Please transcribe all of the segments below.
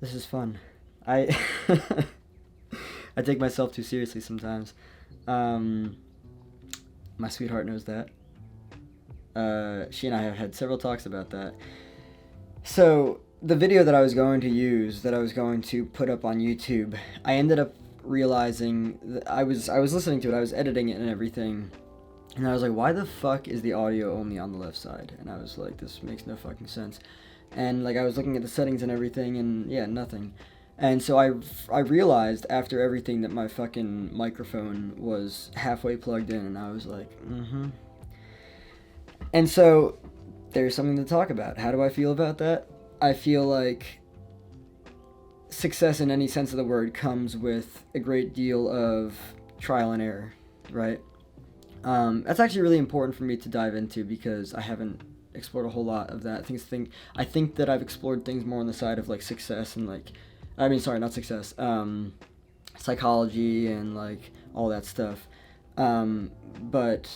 This is fun. I I take myself too seriously sometimes. Um, my sweetheart knows that. She and I have had several talks about that. So the video that I was going to use, that I was going to put up on YouTube, I ended up realizing that I was listening to it, I was editing it and everything, and I was like, why the fuck is the audio only on the left side? And I was like, this makes no fucking sense. And like I was looking at the settings and everything, and yeah, nothing. And so I realized after everything that my fucking microphone was halfway plugged in, and I was like, mm-hmm. And so there's something to talk about. How do I feel about that? I feel like success in any sense of the word comes with a great deal of trial and error, right? That's actually really important for me to dive into because I haven't explored a whole lot of that. I think that I've explored things more on the side of like success and like, I mean, sorry, not success, psychology and like all that stuff. But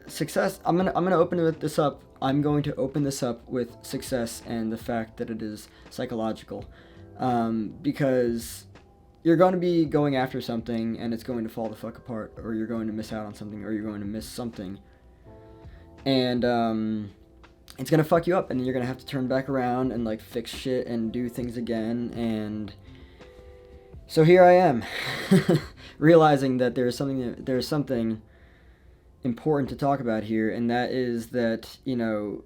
success. I'm gonna open this up. I'm going to open this up with success and the fact that it is psychological, because you're going to be going after something and it's going to fall the fuck apart, or you're going to miss out on something, or you're going to miss something, and it's gonna fuck you up, and then you're gonna have to turn back around and like fix shit and do things again. And so here I am, realizing that there's something important to talk about here, and that is that, you know,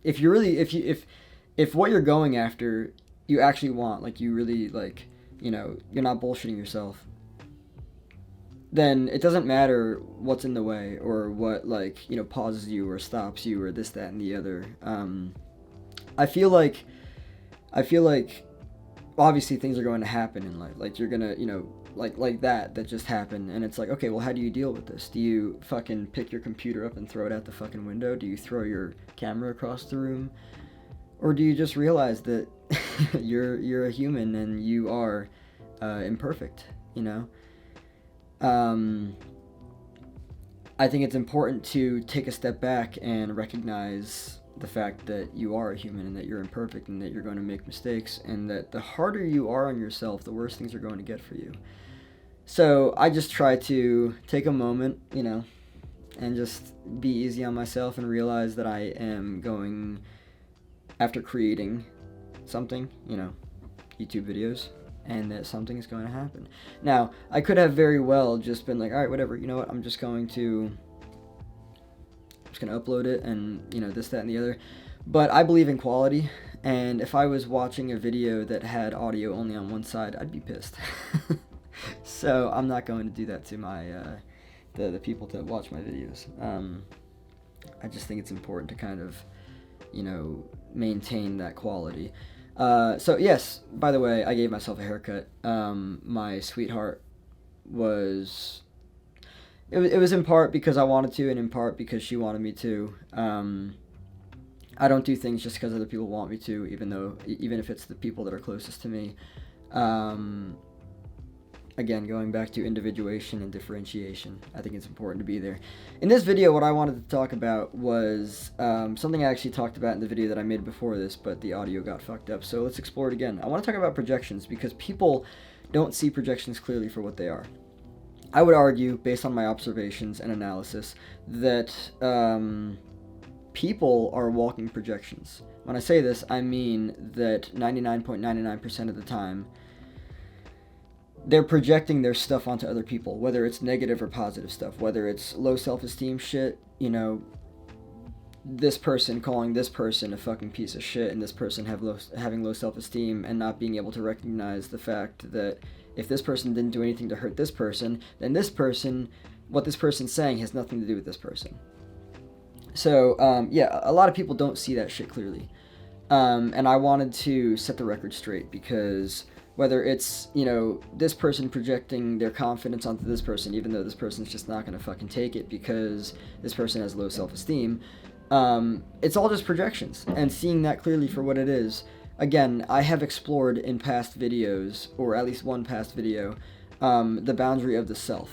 if you really if what you're going after you actually want, like you really like, you know, you're not bullshitting yourself, then it doesn't matter what's in the way or what, like, you know, pauses you or stops you or this, that, and the other. I feel like I feel like obviously things are going to happen in life. Like you're gonna, you know, like that just happened, and it's like, okay, well, how do you deal with this? Do you fucking pick your computer up and throw it out the fucking window? Do you throw your camera across the room? Or do you just realize that you're a human and you are imperfect, you know? Um, I think it's important to take a step back and recognize the fact that you are a human and that you're imperfect and that you're going to make mistakes, and that the harder you are on yourself, the worse things are going to get for you. So I just try to take a moment, you know, and just be easy on myself and realize that I am going after creating something, you know, YouTube videos, and that something is going to happen. Now, I could have very well just been like, all right, whatever, you know what, I'm just going to upload it and, you know, this, that, and the other. But I believe in quality, and if I was watching a video that had audio only on one side, I'd be pissed. So I'm not going to do that to my the people that watch my videos. I just think it's important to kind of, you know, maintain that quality. So yes, by the way, I gave myself a haircut. My sweetheart was it was in part because I wanted to, and in part because she wanted me to. I don't do things just because other people want me to, even if it's the people that are closest to me. Again, going back to individuation and differentiation, I think it's important to be there. In this video, what I wanted to talk about was something I actually talked about in the video that I made before this, but the audio got fucked up. So let's explore it again. I want to talk about projections because people don't see projections clearly for what they are. I would argue, based on my observations and analysis, that people are walking projections. When I say this, I mean that 99.99% of the time, they're projecting their stuff onto other people, whether it's negative or positive stuff, whether it's low self-esteem shit, you know, this person calling this person a fucking piece of shit, and this person having low self-esteem and not being able to recognize the fact that if this person didn't do anything to hurt this person, then this person, what this person's saying has nothing to do with this person. So, yeah, a lot of people don't see that shit clearly. And I wanted to set the record straight because whether it's, you know, this person projecting their confidence onto this person, even though this person's just not going to fucking take it because this person has low self-esteem, it's all just projections. And seeing that clearly for what it is, again, I have explored in past videos, or at least one past video, the boundary of the self.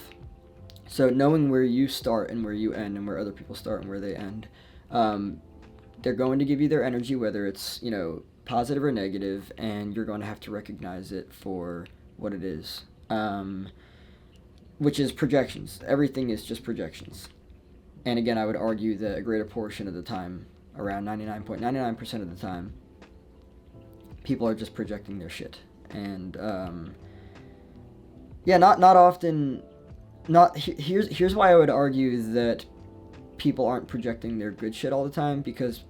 So knowing where you start and where you end, and where other people start and where they end. They're going to give you their energy, whether it's, you know, positive or negative, and you're going to have to recognize it for what it is, which is projections. Everything is just projections. And again, I would argue that a greater portion of the time, around 99.99% of the time, people are just projecting their shit. And yeah, not often. Here's why I would argue that people aren't projecting their good shit all the time, because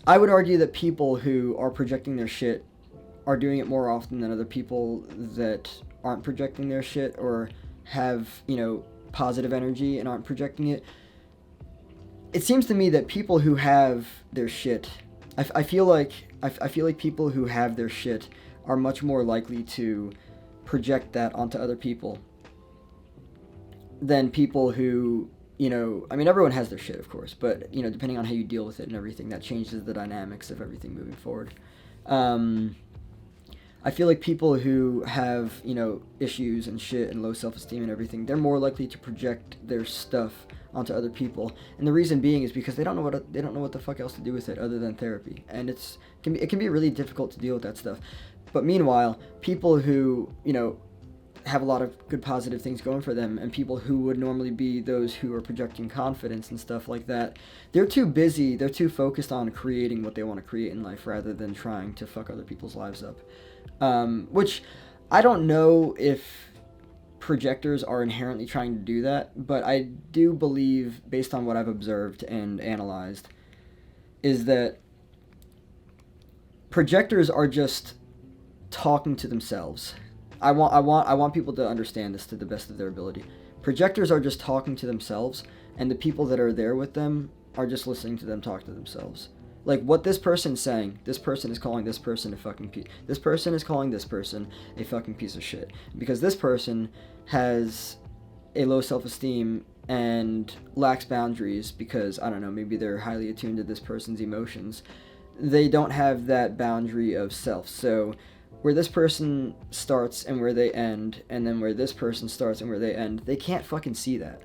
I would argue that people who are projecting their shit are doing it more often than other people that aren't projecting their shit or have, positive energy and aren't projecting it. It seems to me that people who have their shit, I feel like people who have their shit are much more likely to project that onto other people than people who, everyone has their shit, of course, but, depending on how you deal with it and everything, that changes the dynamics of everything moving forward. I feel like people who have, issues and shit and low self-esteem and everything, they're more likely to project their stuff onto other people, and the reason being is because they don't know what the fuck else to do with it other than therapy, and it can be really difficult to deal with that stuff. But meanwhile, people who, have a lot of good positive things going for them, and people who would normally be those who are projecting confidence and stuff like that, they're too focused on creating what they want to create in life rather than trying to fuck other people's lives up. Which I don't know if projectors are inherently trying to do that, but I do believe, based on what I've observed and analyzed, is that projectors are just talking to themselves. I want people to understand this to the best of their ability. Projectors are just talking to themselves, and the people that are there with them are just listening to them talk to themselves. Like, what this person's saying, this person is calling this person a fucking piece. This person is calling this person a fucking piece of shit. Because this person has a low self-esteem and lacks boundaries because, I don't know, maybe they're highly attuned to this person's emotions. They don't have that boundary of self. So where this person starts and where they end, and then where this person starts and where they end, they can't fucking see that.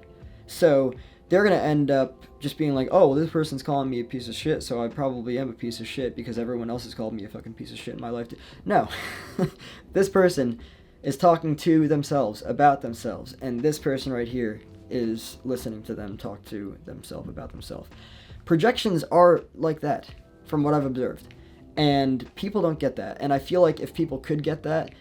So they're going to end up just being like, oh, well, this person's calling me a piece of shit, so I probably am a piece of shit because everyone else has called me a fucking piece of shit in my life. No. This person is talking to themselves, about themselves, and this person right here is listening to them talk to themselves about themselves. Projections are like that, from what I've observed. And people don't get that. And I feel like if people could get that,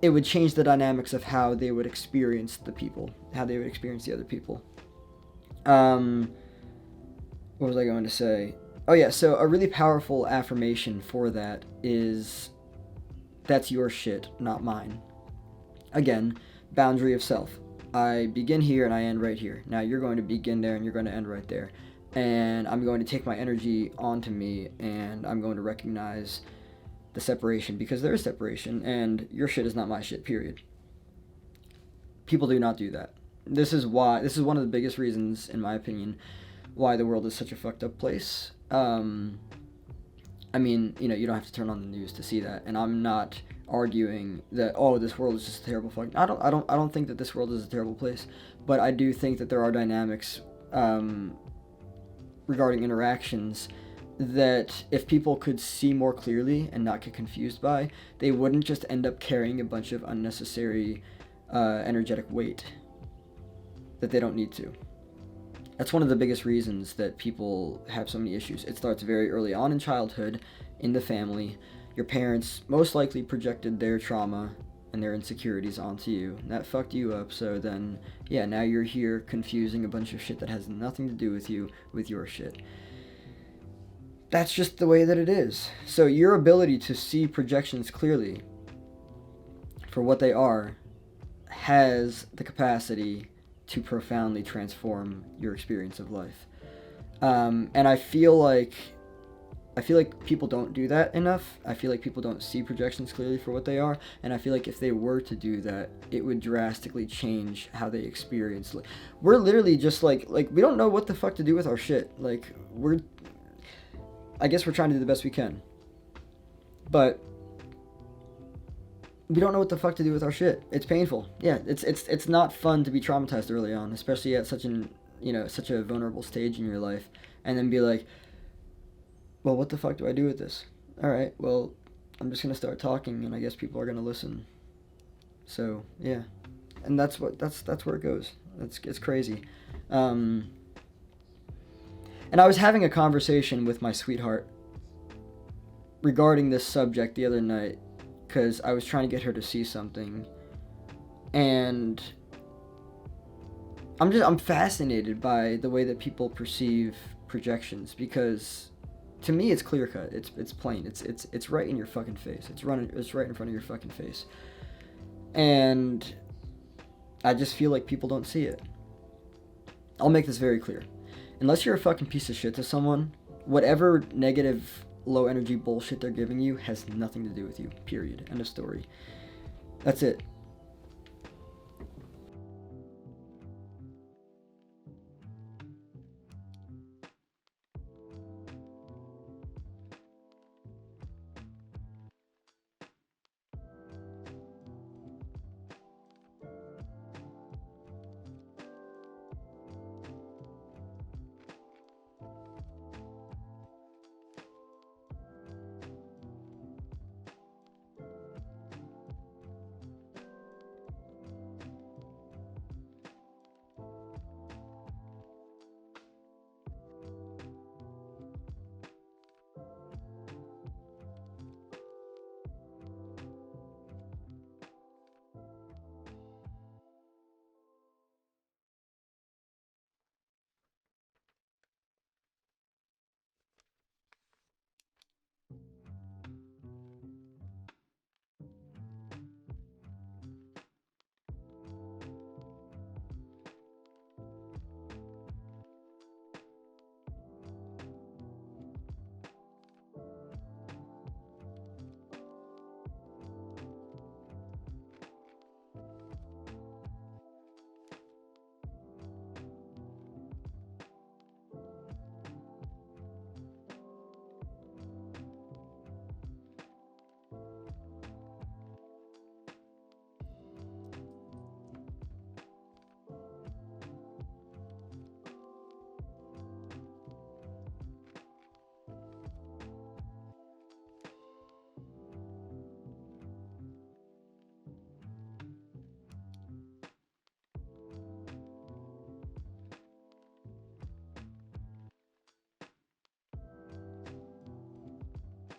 it would change the dynamics of how they would experience the people, how they would experience the other people. What was I going to say? Oh yeah, so a really powerful affirmation for that is, that's your shit, not mine. Again, boundary of self. I begin here and I end right here. Now you're going to begin there and you're going to end right there. And I'm going to take my energy onto me, and I'm going to recognize the separation, because there is separation, and your shit is not my shit, period. People do not do that. This is one of the biggest reasons, in my opinion, why the world is such a fucked up place. I mean, you don't have to turn on the news to see that, and I'm not arguing that, oh, this world is just a terrible fucking... I don't think that this world is a terrible place, but I do think that there are dynamics, regarding interactions, that if people could see more clearly and not get confused by, they wouldn't just end up carrying a bunch of unnecessary energetic weight that they don't need to. That's one of the biggest reasons that people have so many issues. It starts very early on in childhood, in the family. Your parents most likely projected their trauma and their insecurities onto you. That fucked you up, so then, yeah, now you're here confusing a bunch of shit that has nothing to do with you with your shit. That's just the way that it is. So your ability to see projections clearly for what they are has the capacity to profoundly transform your experience of life. And I feel like people don't do that enough. I feel like people don't see projections clearly for what they are, and I feel like if they were to do that, it would drastically change how they experience. We're literally just like we don't know what the fuck to do with our shit. I guess we're trying to do the best we can, but we don't know what the fuck to do with our shit. It's painful. Yeah, it's not fun to be traumatized early on, especially at such a vulnerable stage in your life, and then be like, well, what the fuck do I do with this? All right, well, I'm just gonna start talking, and I guess people are gonna listen. So yeah, and that's where it goes. It's crazy. Um, and I was having a conversation with my sweetheart regarding this subject the other night, because I was trying to get her to see something, and I'm fascinated by the way that people perceive projections, because to me it's clear cut. It's plain. It's right in your fucking face. It's right in front of your fucking face. And I just feel like people don't see it. I'll make this very clear. Unless you're a fucking piece of shit to someone, whatever negative, low energy bullshit they're giving you has nothing to do with you. Period. End of story. That's it.